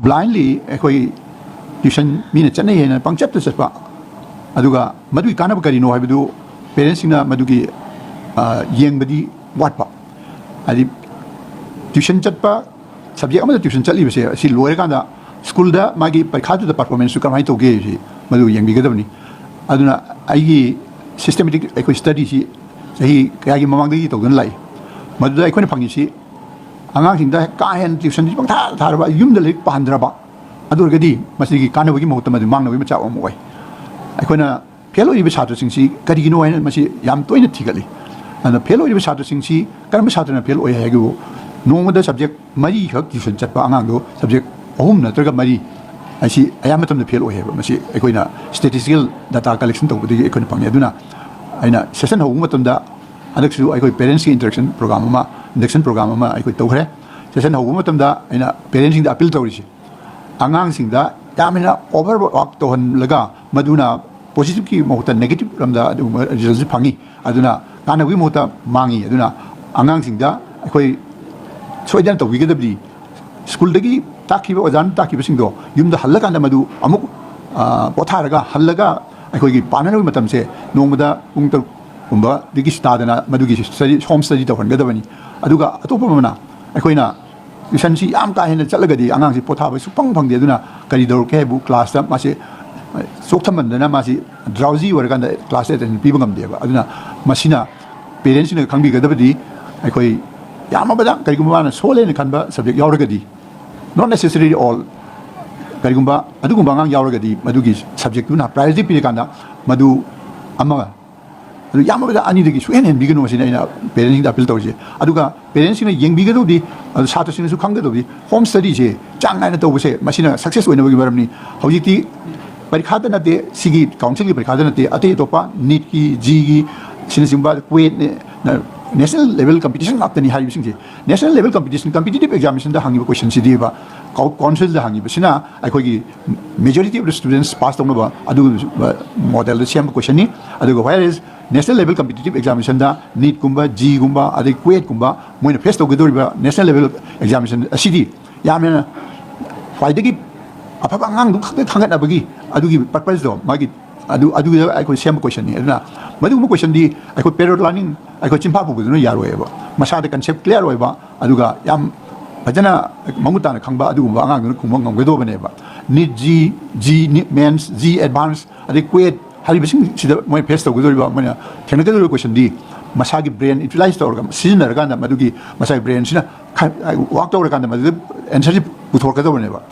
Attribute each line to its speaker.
Speaker 1: blindly equally tuition Mina Chatnei and Pangchat to Chatpa Aduga Madu Kanabakari no Habidu parents in a Maduki Yang Badi Watpa Adi tuition Chatpa subject of the tuition Chatli she Lorekanda school da Magi Pakatu the performance to come right to gauge Madu Yang Bigadoni Aduna I systematic equi study he Kagi Mamandi to Gunlai Madu I couldn't Pangishi Angang the Kayan tuition Taraba Yum the Lake Pandraba Adurgadi Masiki Kanawaki Motama the Manga Vimacha Omway I couldn't Pelo Ibis Hatter Singsi Kadino and Masi Yam Toinet Tigally and the Pelo Ibis Hatter Singsi Karamasat and a Pelo Hagu no other subject Mari Huk tuition Chatpa Angango subject Home Natraga Mari I see I am at the Pelo here Masi Equina statistical data collection to the Econopangeduna I session home Matunda Alexu I could parents interaction program Nexon program I could tell her session home Matunda in a parenting the appeal to Angang sing that Yamina overwork to Laga Maduna positive key mota negative from the Pangi Aduna Kana Wimota Mangi Aduna Angang sing that I could so I don't know we get the school degi Taki was Taki Singo Yum the Halakanda Madu Amuk Potaraga Halaga I could give Panano Matam say no Mada Unter Umba Digistadana Madugi study home study to Gadavani Aduga Atopamana Equina Visansi Amka and Chalagadi Anansi Potaba Supang Pang Deduna Caridor Kebu class up Masi Soktaman the Namasi drowsy or Ganda class and Pibangam Deva Aduna Masina parents in a Kambi Gadavadi I could Yamabada Karigumana Sole and Kanba subject Yoragadi not necessarily all Karigumba Adugumbang Yoragadi Madugi subject to priority Pirikanda Madu Amaga Yamabada Anidigi Swen and Bigan was in parenting the Piltoji Aduga parents in a young bigadi Satas in Sukanga home studies Chang Nanato say Machina success when we were me Hojiti Barikadana de Sigi Council Barikadana de Ate Topa Niki Jigi Sinisimba Quaid national level competition up the Nihari national level competition competitive examination the Hangi question Sidiva council the Hangi Basina I could majority of the students passed on over Adu model the same question Adu where is national level competitive examination the NEET Kumba G Gumba adequate Kumba when the first of the national level examination a city Yamina why they give a Papangang Hangat Abagi Adugi purpose though Magit Adu I could same question here Madu question I could period learning I could chimpapu with no Yarweva Masada concept clear over Aduga Yam Pajana Mamutana Kamba Adu Wang Kumang Vedobaneva NEET G means G advanced adequate Haribishing see the my pesto with when technical question D Masagi brain utilized the organ season Ganda Madugi Masai brain I walked over Ganda and said put work over never